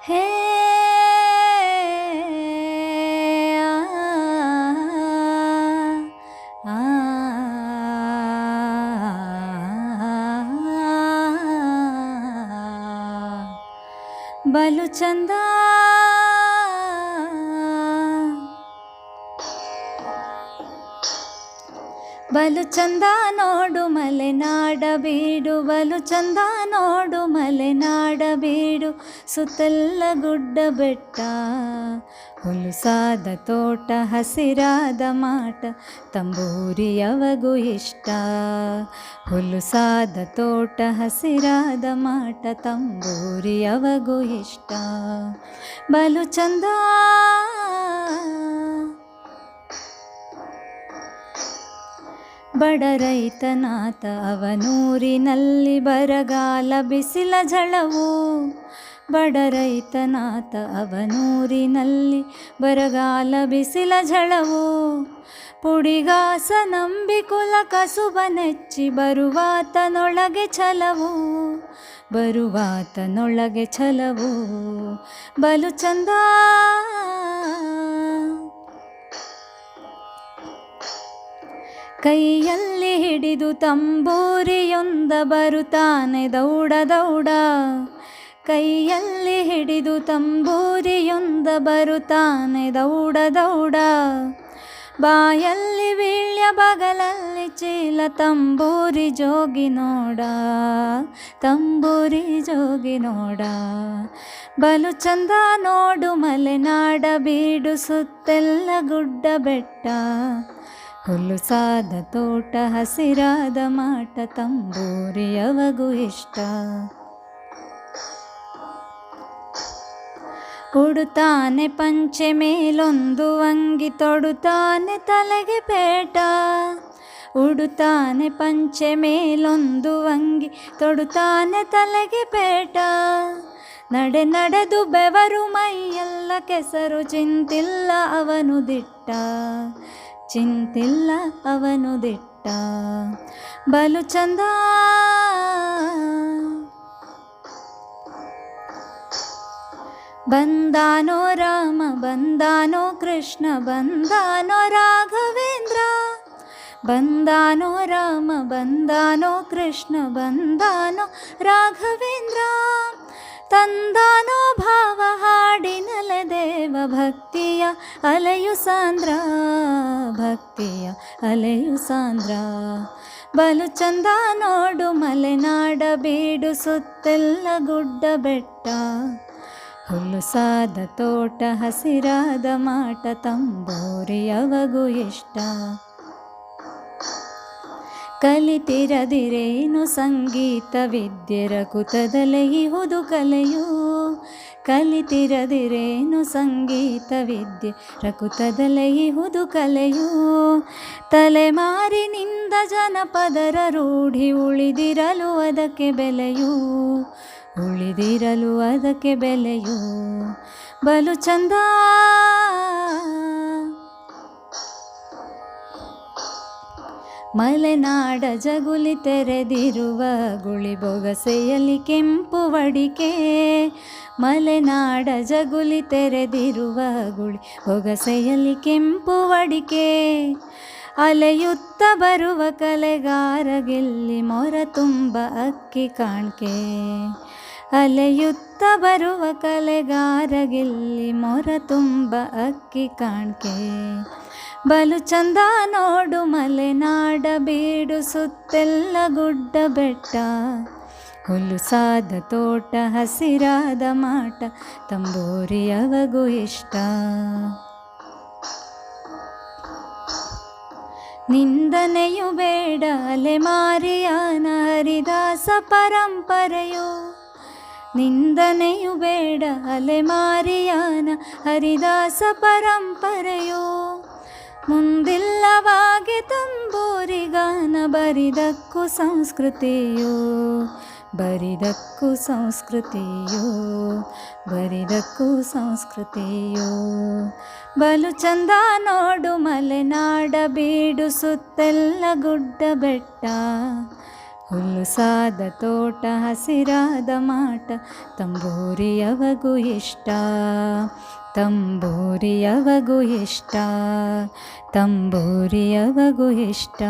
ಹೇ ಆ, ಬಲು ಚಂದ ಬಲು ಚಂದ ನೋಡು ಮಲೆನಾಡ ಬೀಡು, ಬಲು ಚಂದ ನೋಡು ಮಲೆನಾಡ ಬೀಡು. ಸುತ್ತೆಲ್ಲ ಗುಡ್ಡ ಬೆಟ್ಟ, ಹುಲುಸಾದ ತೋಟ, ಹಸಿರಾದ ಮಾಟ, ತಂಬೂರಿಯವಗೂ ಇಷ್ಟ. ಹುಲುಸಾದ ತೋಟ, ಹಸಿರಾದ ಮಾಟ, ತಂಬೂರಿಯವಗೂ ಇಷ್ಟ. ಬಲು ಚಂದ ಬಡ ರೈತನಾತ ಅವನೂರಿನಲ್ಲಿ ಬರಗಾಲ ಬಿಸಿಲ ಝಳವು. ಬಡ ರೈತನಾತ ಅವನೂರಿನಲ್ಲಿ ಬರಗಾಲ ಬಿಸಿಲ ಝಳವು. ಪುಡಿಗಾಸ ನಂಬಿ ಕುಲ ಕಸುಬ ನೆಚ್ಚಿ ಬರುವಾತನೊಳಗೆ ಛಲವು, ಬರುವಾತನೊಳಗೆ ಛಲವು. ಬಲು ಚಂದ ಕೈಯಲ್ಲಿ ಹಿಡಿದು ತಂಬೂರಿಯೊಂದ ಬರುತ್ತಾನೆ ದೌಡ ದೌಡ. ಕೈಯಲ್ಲಿ ಹಿಡಿದು ತಂಬೂರಿಯೊಂದ ಬರುತ್ತಾನೆ ದೌಡ ದೌಡ. ಬಾಯಲ್ಲಿ ವೀಳ್ಯ ಬಗಲಲ್ಲಿ ಚೀಲ, ತಂಬೂರಿ ಜೋಗಿ ನೋಡ, ತಂಬೂರಿ ಜೋಗಿ ನೋಡ. ಬಲು ಚಂದ ನೋಡು ಮಲೆನಾಡ ಬೀಡು, ಸುತ್ತೆಲ್ಲ ಗುಡ್ಡ ಬೆಟ್ಟ, ಹುಲುಸಾದ ತೋಟ, ಹಸಿರಾದ ಮಾಟ, ತಂಬೂರಿಯವಗೂ ಇಷ್ಟ. ಉಡುತ್ತಾನೆ ಪಂಚೆ ಮೇಲೊಂದು ಅಂಗಿ, ತೊಡುತ್ತಾನೆ ತಲೆಗೆ ಪೇಟ. ಉಡುತ್ತಾನೆ ಪಂಚೆ ಮೇಲೊಂದು ಅಂಗಿ, ತೊಡುತ್ತಾನೆ ತಲೆಗೆ ಪೇಟ. ನಡೆ ನಡೆದು ಬೆವರು ಮೈಯೆಲ್ಲ ಕೆಸರು, ಚಿಂತಿಲ್ಲ ಅವನು ದಿಟ್ಟ, ಚಿಂತಿಲ್ಲ ಅವನು ದಿಟ್ಟ. ಬಲು ಚಂದ ಬಂದಾನೋ ರಾಮ, ಬಂದಾನೋ ಕೃಷ್ಣ, ಬಂದಾನೋ ರಾಘವೇಂದ್ರ. ಬಂದಾನೋ ರಾಮ, ಬಂದಾನೋ ಕೃಷ್ಣ, ಬಂದಾನೋ ರಾಘವೇಂದ್ರ. ತಂದಾನೋ ಭಾವ ಹಾಡಿನಲೆ ದೇವ, ಭಕ್ತಿಯ ಅಲೆಯು ಸಾಂದ್ರ, ಭಕ್ತಿಯ ಅಲೆಯು ಸಾಂದ್ರ. ಬಲು ಚಂದ ನೋಡು ಮಲೆನಾಡ ಬೀಡು, ಸುತ್ತೆಲ್ಲ ಗುಡ್ಡ ಬೆಟ್ಟ, ಹುಲುಸಾದ ತೋಟ, ಹಸಿರಾದ ಮಾಟ, ತಂಬೂರಿಯವಗೂ ಇಷ್ಟ. ಕಲಿತಿರದಿರೇನು ಸಂಗೀತ ವಿದ್ಯೆ, ರಕುತದಲ್ಲೇ ಇಹುದು ಕಲೆಯು. ಕಲಿತಿರದಿರೇನು ಸಂಗೀತ ವಿದ್ಯೆ, ರಕುತದಲ್ಲೇ ಇಹುದು ಕಲೆಯು. ತಲೆಮಾರಿನಿಂದ ಜನಪದರ ರೂಢಿ, ಉಳಿದಿರಲು ಅದಕ್ಕೆ ಬೆಲೆಯು, ಉಳಿದಿರಲು ಅದಕ್ಕೆ ಬೆಲೆಯು. ಬಲು ಚಂದ ಮಲೆನಾಡ ಜಗುಲಿ ತೆರೆದಿರುವ ಗುಳಿ, ಬೊಗಸೆಯಲ್ಲಿ ಕೆಂಪು ವಡಿಕೆ. ಮಲೆನಾಡ ಜಗುಲಿ ತೆರೆದಿರುವ ಗುಳಿ, ಬೊಗಸೆಯಲ್ಲಿ ಕೆಂಪು ವಡಿಕೆ. ಅಲೆಯುತ್ತ ಬರುವ ಕಲೆಗಾರಗಿಲ್ಲಿ ಮೊರ ತುಂಬ ಅಕ್ಕಿ ಕಾಣ್ಕೆ. ಅಲೆಯುತ್ತ ಬರುವ ಕಲೆಗಾರಗಿಲ್ಲಿ ಮೊರ ತುಂಬ ಅಕ್ಕಿ ಕಾಣ್ಕೆ. ಬಲು ಚಂದ ನೋಡು ಮಲೆನಾಡ ಬೀಡು, ಸುತ್ತೆಲ್ಲ ಗುಡ್ಡ ಬೆಟ್ಟ, ಹುಲುಸಾದ ತೋಟ, ಹಸಿರಾದ ಮಾಟ, ತಂಬೂರಿಯವಗೂ ಇಷ್ಟ. ನಿಂದನೆಯು ಬೇಡ ಅಲೆಮಾರಿಯಾನ ಹರಿದಾಸ ಪರಂಪರೆಯು. ನಿಂದನೆಯು ಬೇಡ ಅಲೆಮಾರಿಯಾನ ಹರಿದಾಸ ಪರಂಪರೆಯು. ಮುಂದಿಲ್ಲವಾಗೆ ತಂಬೂರಿಗಾನ, ಬರಿದಕ್ಕೂ ಸಂಸ್ಕೃತಿಯು, ಬರಿದಕ್ಕೂ ಸಂಸ್ಕೃತಿಯು, ಬರಿದಕ್ಕೂ ಸಂಸ್ಕೃತಿಯು. ಬಲು ಚಂದ ನೋಡು ಮಲೆನಾಡ ಬೀಡು, ಸುತ್ತೆಲ್ಲ ಗುಡ್ಡ ಬೆಟ್ಟ, ಹುಲ್ಲುಸಾದ ತೋಟ ಹಸಿರಾದ ಮಾಟ ತಂಬೂರಿಯವಗೂ ಇಷ್ಟ, ತಂಬೂರಿಯವಗೂ ಇಷ್ಟ, ತಂಬೂರಿಯವಗೂ ಇಷ್ಟ.